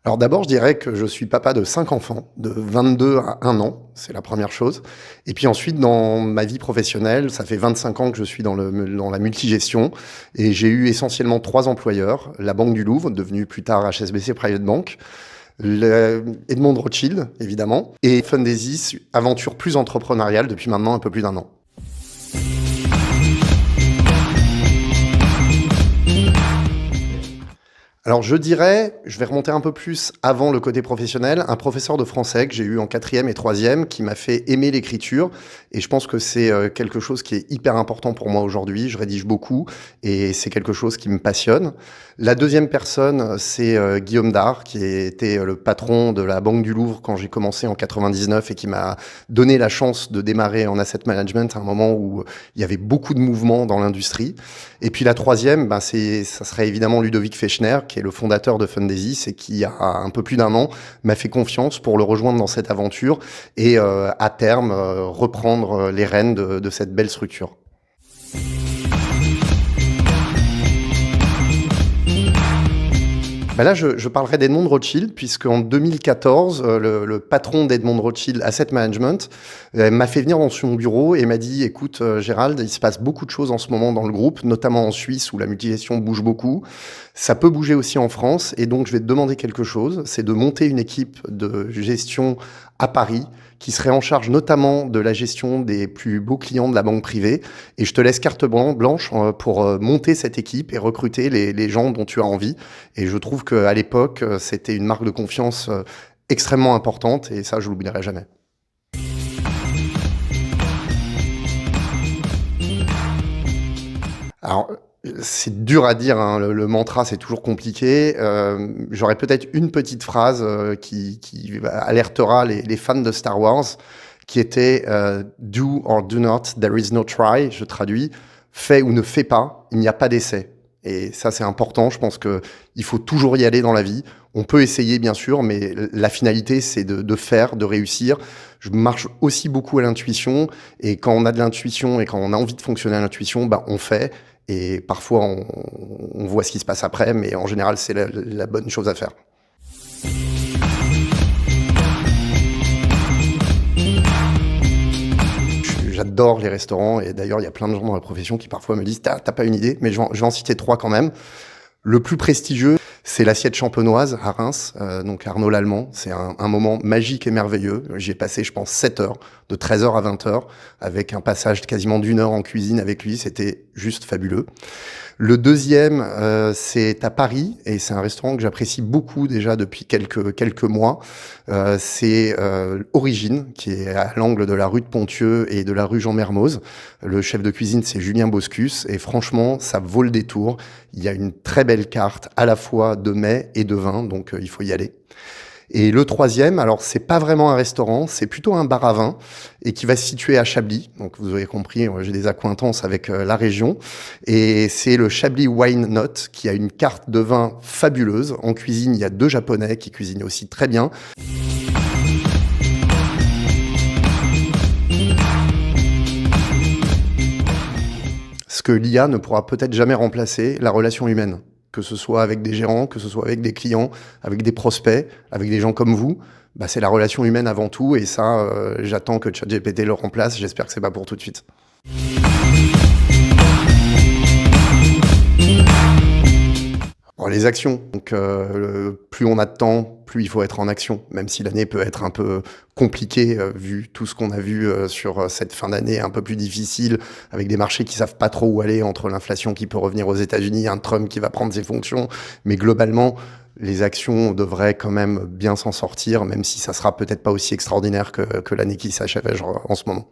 Alors d'abord, je dirais que je suis papa de 5 enfants, de 22 à 1 an, c'est la première chose. Et puis ensuite, dans ma vie professionnelle, ça fait 25 ans que je suis dans la multigestion et j'ai eu essentiellement 3 employeurs. La Banque du Louvre, devenue plus tard HSBC Private Bank, Edmond Rothschild, évidemment, et Fundesis, aventure plus entrepreneuriale depuis maintenant un peu plus d'1 an. Alors je dirais, je vais remonter un peu plus avant le côté professionnel, un professeur de français que j'ai eu en 4e et 3e qui m'a fait aimer l'écriture et je pense que c'est quelque chose qui est hyper important pour moi aujourd'hui. Je rédige beaucoup et c'est quelque chose qui me passionne. La deuxième personne, c'est Guillaume Dard qui était le patron de la Banque du Louvre quand j'ai commencé en 99 et qui m'a donné la chance de démarrer en asset management à un moment où il y avait beaucoup de mouvements dans l'industrie. Et puis la troisième, ça serait évidemment Ludovic Fechner, qui est le fondateur de Fundesis et qui, a un peu plus d'1 an, m'a fait confiance pour le rejoindre dans cette aventure et à terme reprendre les rênes de cette belle structure. Là, je parlerai d'Edmond Rothschild, puisqu'en 2014, le patron d'Edmond Rothschild Asset Management m'a fait venir dans son bureau et m'a dit « Écoute, Gérald, il se passe beaucoup de choses en ce moment dans le groupe, notamment en Suisse, où la multigestion bouge beaucoup. Ça peut bouger aussi en France, et donc je vais te demander quelque chose, c'est de monter une équipe de gestion à Paris, qui serait en charge notamment de la gestion des plus beaux clients de la banque privée. Et je te laisse carte blanche pour monter cette équipe et recruter les gens dont tu as envie. Et je trouve qu'à l'époque, c'était une marque de confiance extrêmement importante et ça, je l'oublierai jamais. Alors, c'est dur à dire, hein, le mantra, c'est toujours compliqué. J'aurais peut-être une petite phrase qui alertera les fans de Star Wars, qui était Do or do not, there is no try. Je traduis, fais ou ne fais pas, il n'y a pas d'essai. Et ça, c'est important. Je pense qu'il faut toujours y aller dans la vie. On peut essayer, bien sûr, mais la finalité, c'est de faire, de réussir. Je marche aussi beaucoup à l'intuition. Et quand on a de l'intuition et quand on a envie de fonctionner à l'intuition, on fait. Et parfois, on voit ce qui se passe après, mais en général, c'est la bonne chose à faire. J'adore les restaurants, et d'ailleurs, il y a plein de gens dans la profession qui parfois me disent « T'as pas une idée ?» Mais je vais en citer 3 quand même. Le plus prestigieux, c'est l'assiette champenoise à Reims, donc Arnaud Lallemand. C'est un moment magique et merveilleux. J'y ai passé, je pense, 7 heures, de 13h à 20h, avec un passage quasiment d'1 heure en cuisine avec lui. C'était juste fabuleux. Le deuxième, c'est à Paris, et c'est un restaurant que j'apprécie beaucoup déjà depuis quelques mois. C'est Origine, qui est à l'angle de la rue de Pontieux et de la rue Jean-Mermoz. Le chef de cuisine, c'est Julien Boscus, et franchement, ça vaut le détour. Il y a une très belle carte, à la fois de mets et de vin, donc il faut y aller. Et le troisième, alors c'est pas vraiment un restaurant, c'est plutôt un bar à vin et qui va se situer à Chablis. Donc vous avez compris, j'ai des accointances avec la région. Et c'est le Chablis Wine Note qui a une carte de vin fabuleuse. En cuisine, il y a 2 Japonais qui cuisinent aussi très bien. Ce que l'IA ne pourra peut-être jamais remplacer, la relation humaine. Que ce soit avec des gérants, que ce soit avec des clients, avec des prospects, avec des gens comme vous, c'est la relation humaine avant tout. Et ça, j'attends que ChatGPT le remplace. J'espère que c'est pas pour tout de suite. Alors, les actions. Donc, plus on a de temps, plus il faut être en action. Même si l'année peut être un peu compliquée, vu tout ce qu'on a vu sur cette fin d'année un peu plus difficile, avec des marchés qui savent pas trop où aller, entre l'inflation qui peut revenir aux États-Unis, un Trump qui va prendre ses fonctions. Mais globalement, les actions devraient quand même bien s'en sortir, même si ça sera peut-être pas aussi extraordinaire que l'année qui s'achève en ce moment.